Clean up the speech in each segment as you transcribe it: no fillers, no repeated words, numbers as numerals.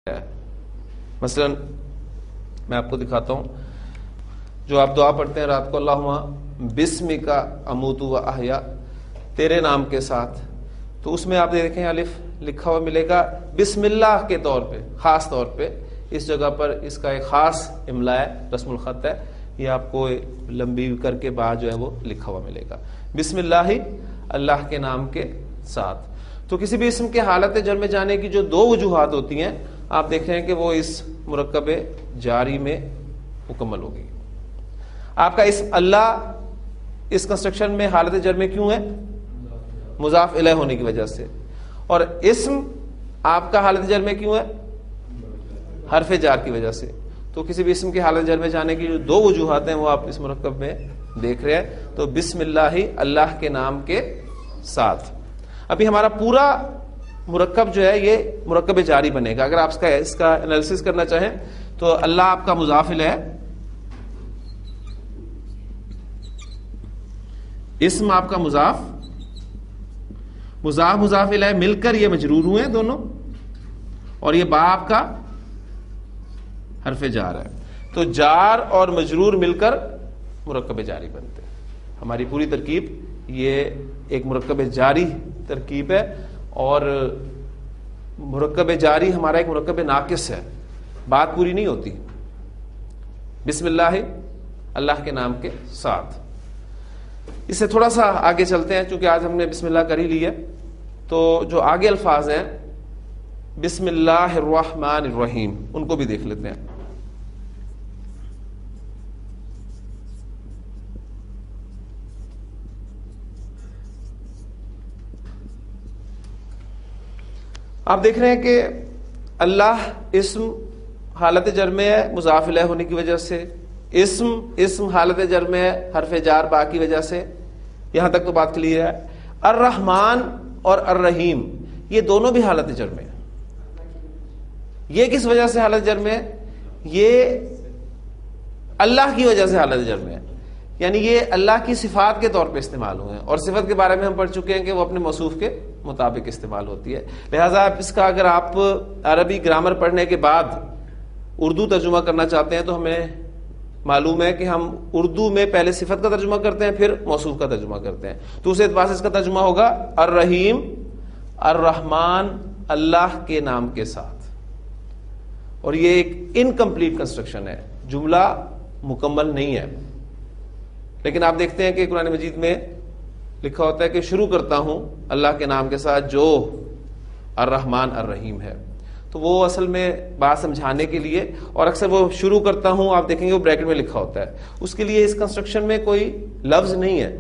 ہے۔ مثلا میں آپ کو دکھاتا ہوں، جو آپ دعا پڑھتے ہیں رات کو، اللہم بسمک اموت و احیا، تیرے نام کے ساتھ، تو اس میں آپ دیکھیں الف لکھا ہوا ملے گا بسم اللہ کے طور پہ، خاص طور پہ اس جگہ پر اس کا ایک خاص املا ہے، رسم الخط ہے، یہ آپ کو لمبی کر کے بعد جو ہے وہ لکھا ہوا ملے گا، بسم اللہ، اللہ کے نام کے ساتھ۔ تو کسی بھی اسم کے حالت جر میں جانے کی جو دو وجوہات ہوتی ہیں، آپ دیکھ رہے ہیں کہ وہ اس مرکب جاری میں مکمل ہوگی۔ آپ کا اسم اللہ اس کنسٹرکشن میں حالت جر میں کیوں ہے؟ مضاف الیہ ہونے کی وجہ سے۔ اور اسم آپ کا حالت جر میں کیوں ہے؟ حرف جار کی وجہ سے۔ تو کسی بھی اسم کی حالت جر میں جانے کی جو دو وجوہات ہیں وہ آپ اس مرکب میں دیکھ رہے ہیں۔ تو بسم اللہ، اللہ کے نام کے ساتھ۔ ابھی ہمارا پورا مرکب جو ہے یہ مرکب جاری بنے گا۔ اگر آپ اس کا انالیسس کرنا چاہیں تو اللہ آپ کا مضاف الیہ ہے، اسم آپ کا مضاف الیہ مل کر یہ مجرور ہوئے ہیں دونوں، اور یہ با آپ کا حرف جار ہے۔ تو جار اور مجرور مل کر مرکب جاری بنتے ہیں۔ ہماری پوری ترکیب یہ ایک مرکب جاری ترکیب ہے، اور مرکب جاری ہمارا ایک مرکب ناقص ہے، بات پوری نہیں ہوتی۔ بسم اللہ، اللہ کے نام کے ساتھ۔ اس سے تھوڑا سا آگے چلتے ہیں، چونکہ آج ہم نے بسم اللہ کر ہی لی ہے، تو جو آگے الفاظ ہیں بسم اللہ الرحمن الرحیم، ان کو بھی دیکھ لیتے ہیں۔ آپ دیکھ رہے ہیں کہ اللہ اسم حالت جر میں ہے مضاف الیہ ہونے کی وجہ سے، اسم حالت جر میں ہے حرف جار با کی وجہ سے، یہاں تک تو بات کلیئر ہے۔ الرحمن اور الرحیم یہ دونوں بھی حالت جر میں ہیں۔ یہ کس وجہ سے حالت جر میں ہے؟ یہ اللہ کی وجہ سے حالت جر میں ہے، یعنی یہ اللہ کی صفات کے طور پہ استعمال ہوئے ہیں، اور صفت کے بارے میں ہم پڑھ چکے ہیں کہ وہ اپنے موصوف کے مطابق استعمال ہوتی ہے۔ لہٰذا اس کا اگر آپ عربی گرامر پڑھنے کے بعد اردو ترجمہ کرنا چاہتے ہیں تو ہمیں معلوم ہے کہ ہم اردو میں پہلے صفت کا ترجمہ کرتے ہیں، پھر موصوف کا ترجمہ کرتے ہیں۔ تو اس اعتبار سے اس کا ترجمہ ہوگا الرحیم، الرحمن، اللہ کے نام کے ساتھ۔ اور یہ ایک انکمپلیٹ کنسٹرکشن ہے، جملہ مکمل نہیں ہے، لیکن آپ دیکھتے ہیں کہ قرآن مجید میں لکھا ہوتا ہے کہ شروع کرتا ہوں اللہ کے نام کے ساتھ جو الرحمن الرحیم ہے۔ تو وہ اصل میں بات سمجھانے کے لیے، اور اکثر وہ شروع کرتا ہوں آپ دیکھیں گے وہ بریکٹ میں لکھا ہوتا ہے، اس کے لیے اس کنسٹرکشن میں کوئی لفظ نہیں ہے،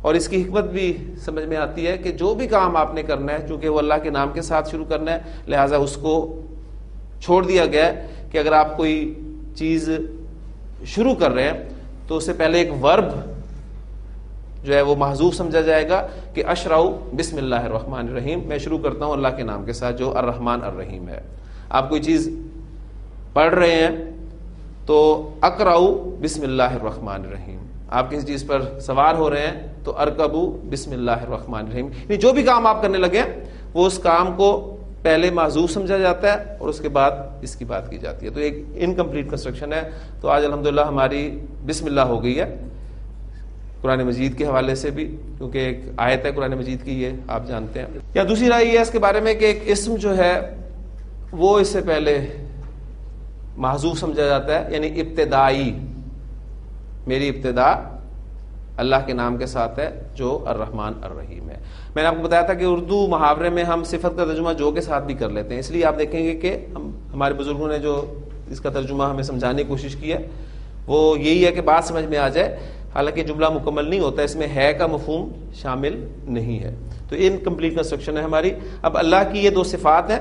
اور اس کی حکمت بھی سمجھ میں آتی ہے کہ جو بھی کام آپ نے کرنا ہے، چونکہ وہ اللہ کے نام کے ساتھ شروع کرنا ہے، لہٰذا اس کو چھوڑ دیا گیا ہے کہ اگر آپ کوئی چیز شروع کر رہے ہیں تو اس سے پہلے ایک ورب جو ہے وہ محذوف سمجھا جائے گا کہ اشرع بسم اللہ الرحمن الرحیم، میں شروع کرتا ہوں اللہ کے نام کے ساتھ جو الرحمن الرحیم ہے۔ آپ کوئی چیز پڑھ رہے ہیں تو اقرأ بسم اللہ الرحمن الرحیم، آپ کسی چیز پر سوار ہو رہے ہیں تو ارکب بسم اللہ الرحمن الرحیم، یعنی جو بھی کام آپ کرنے لگے وہ اس کام کو پہلے معذوف سمجھا جاتا ہے اور اس کے بعد اس کی بات کی جاتی ہے۔ تو ایک انکمپلیٹ کنسٹرکشن ہے۔ تو آج الحمدللہ ہماری بسم اللہ ہو گئی ہے قرآن مجید کے حوالے سے بھی، کیونکہ ایک آیت ہے قرآن مجید کی، یہ آپ جانتے ہیں۔ یا دوسری رائے یہ ہے اس کے بارے میں کہ ایک اسم جو ہے وہ اس سے پہلے محذوف سمجھا جاتا ہے، یعنی ابتدائی، میری ابتدا اللہ کے نام کے ساتھ ہے جو الرحمن الرحیم ہے۔ میں نے آپ کو بتایا تھا کہ اردو محاورے میں ہم صفت کا ترجمہ جو کے ساتھ بھی کر لیتے ہیں، اس لیے آپ دیکھیں گے کہ ہمارے بزرگوں نے جو اس کا ترجمہ ہمیں سمجھانے کی کوشش کی ہے وہ یہی ہے کہ بات سمجھ میں آ جائے، حالانکہ جملہ مکمل نہیں ہوتا، اس میں ہے کا مفہوم شامل نہیں ہے۔ تو انکمپلیٹ کنسٹرکشن ہے ہماری۔ اب اللہ کی یہ دو صفات ہیں،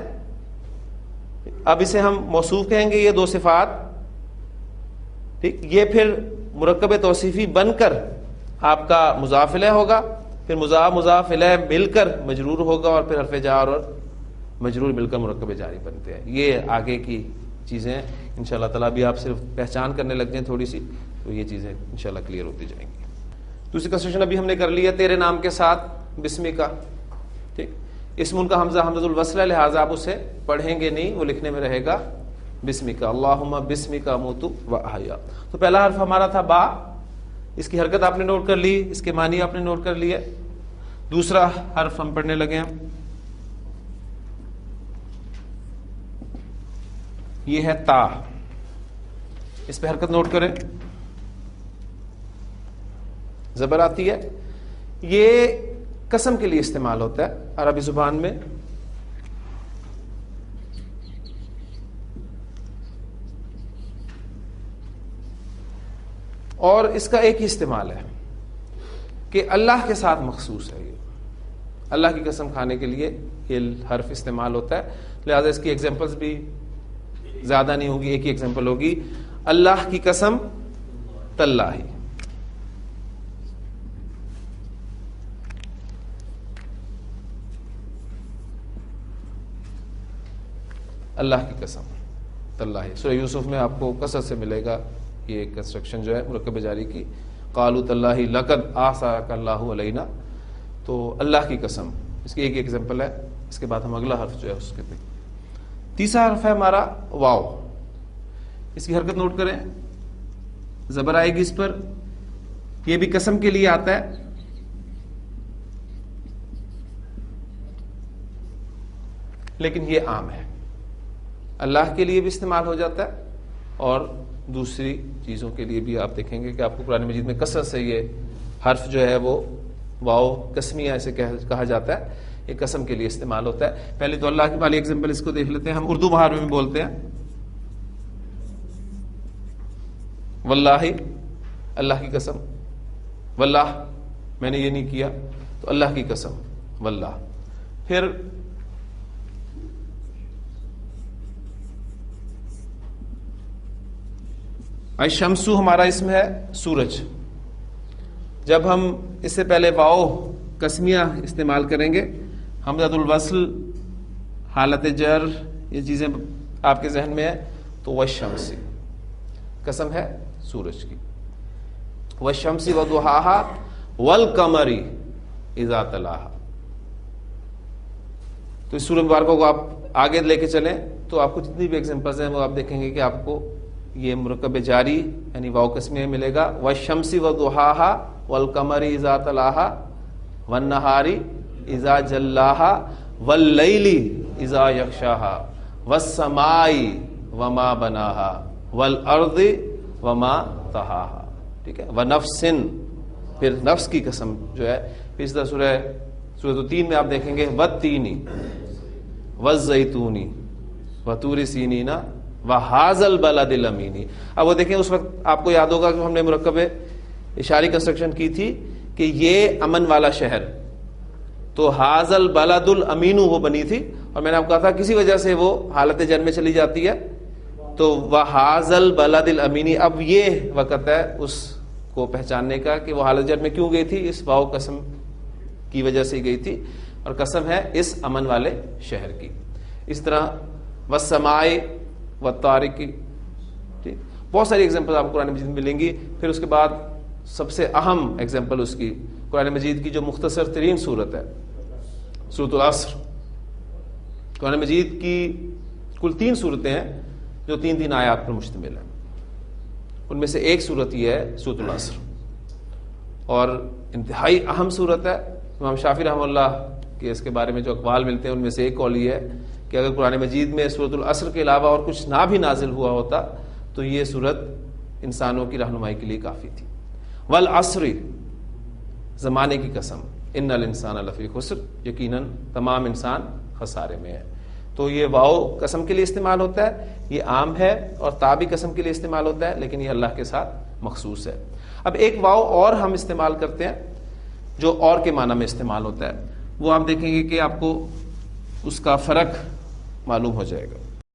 اب اسے ہم موصوف کہیں گے، یہ دو صفات، ٹھیک، یہ پھر مرکب توصیفی بن کر آپ کا مضاف الیہ ہوگا، پھر مضاف الیہ مل کر مجرور ہوگا، اور پھر حرف جار اور مجرور مل کر مرکب جاری بنتے ہیں۔ یہ آگے کی چیزیں انشاءاللہ تعالیٰ بھی آپ صرف پہچان کرنے لگ جائیں تھوڑی سی، تو یہ چیزیں انشاءاللہ کلیئر ہوتی جائیں گی۔ دوسری کنسٹرکشن ابھی ہم نے کر لی ہے تیرے نام کے ساتھ بسم کا، ٹھیک۔ اسم ان کا حمزہ حمزۃ الوصل ہے، لہٰذا آپ اسے پڑھیں گے نہیں، وہ لکھنے میں رہے گا بسمک، اللہم بسمک اموت و احیا۔ تو پہلا حرف ہمارا تھا با، اس کی حرکت آپ نے نوٹ کر لی، اس کے معنی آپ نے نوٹ کر لیے۔ دوسرا حرف ہم پڑھنے لگے ہیں، یہ ہے تا، اس پہ حرکت نوٹ کریں، زبر آتی ہے، یہ قسم کے لیے استعمال ہوتا ہے عربی زبان میں۔ اور اس کا ایک ہی استعمال ہے کہ اللہ کے ساتھ مخصوص ہے، یہ اللہ کی قسم کھانے کے لیے یہ حرف استعمال ہوتا ہے، لہذا اس کی ایگزامپلس بھی زیادہ نہیں ہوگی، ایک ہی ایگزامپل ہوگی، اللہ کی قسم تاللہ، اللہ کی قسم تاللہ۔ سورہ یوسف میں آپ کو کثرت سے ملے گا یہ کنسٹرکشن جو ہے مرکب جاری کی، قالوا تاللہ لقد آثرک اللہ علینا، تو اللہ کی قسم، اس کی ایک ایگزامپل ہے۔ اس کے بعد ہم اگلا حرف جو ہے اس کے دیکھیں۔ تیسرا حرف ہے ہمارا واو، اس کی حرکت نوٹ کریں، زبر آئے گی اس پر، یہ بھی قسم کے لیے آتا ہے، لیکن یہ عام ہے، اللہ کے لیے بھی استعمال ہو جاتا ہے اور دوسری چیزوں کے لیے بھی۔ آپ دیکھیں گے کہ آپ کو قرآن مجید میں کثرت سے یہ حرف جو ہے وہ واو قسمیہ اسے کہا جاتا ہے، یہ قسم کے لیے استعمال ہوتا ہے۔ پہلے تو اللہ کی والی ایگزامپل اس کو دیکھ لیتے ہیں، ہم اردو محاورے میں بولتے ہیں واللہ، اللہ کی قسم، واللہ میں نے یہ نہیں کیا، تو اللہ کی قسم واللہ۔ پھر الشمسو ہمارا اسم ہے سورج، جب ہم اس سے پہلے واو قسمیہ استعمال کریں گے، حمزۃ الوصل، حالت جر، یہ چیزیں آپ کے ذہن میں ہے، تو والشمس قسم ہے سورج کی، والشمس وضحاها والقمر اذا تلاها۔ تو اس سورہ مبارکہ کو آپ آگے لے کے چلیں تو آپ کو جتنی بھی ایگزامپلز ہیں وہ آپ دیکھیں گے کہ آپ کو یہ مرکب جاری یعنی واو قسمیہ ملے گا، والشمس وضحاها والقمر اذا تلاها والنهار اذا جلاها واللیل اذا یغشاها والسماء وما بناها والارض وما طحاها، ٹھیک ہے، ونفس، پھر نفس کی قسم جو ہے، پھر اس طرح سورۃ التین میں آپ دیکھیں گے والتین والزیتون وطور سینین وہذا البلد الامین۔ اب وہ دیکھیں، اس وقت آپ کو یاد ہوگا کہ ہم نے مرکب اشاری کنسٹرکشن کی تھی کہ یہ امن والا شہر، تو ھذا البلد الامین وہ بنی تھی، اور میں نے آپ کو کہا تھا کسی وجہ سے وہ حالت جر میں چلی جاتی ہے، تو وَھَذَا الْبَلَدِ الْأَمِينِ، اب یہ وقت ہے اس کو پہچاننے کا کہ وہ حالت جر میں کیوں گئی تھی، اس واو قسم کی وجہ سے گئی تھی، اور قسم ہے اس امن والے شہر کی۔ اس طرح وَالسَّمَاءِ وَالطَّارِقِ، ٹھیک، بہت ساری ایگزامپل آپ کو قرآن مجید میں ملیں گی۔ پھر اس کے بعد سب سے اہم ایگزامپل اس کی قرآن مجید کی جو مختصر ترین صورت ہے، سورۃ العصر۔ قرآن مجید کی کل 3 صورتیں ہیں جو 3 آیات پر مشتمل ہیں، ان میں سے ایک صورت یہ ہے سورۃ العصر، اور انتہائی اہم صورت ہے۔ امام شافعی رحمہ اللہ کے اس کے بارے میں جو اقوال ملتے ہیں ان میں سے ایک قول یہ ہے کہ اگر قرآن مجید میں سورۃ العصر کے علاوہ اور کچھ نہ بھی نازل ہوا ہوتا تو یہ صورت انسانوں کی رہنمائی کے لیے کافی تھی۔ والعصر، زمانے کی قسم، ان الانسان لفی خسر، یقیناً تمام انسان خسارے میں ہے۔ تو یہ واو قسم کے لیے استعمال ہوتا ہے، یہ عام ہے، اور تا بھی قسم کے لیے استعمال ہوتا ہے، لیکن یہ اللہ کے ساتھ مخصوص ہے۔ اب ایک واو اور ہم استعمال کرتے ہیں جو اور کے معنی میں استعمال ہوتا ہے، وہ آپ دیکھیں گے کہ آپ کو اس کا فرق معلوم ہو جائے گا۔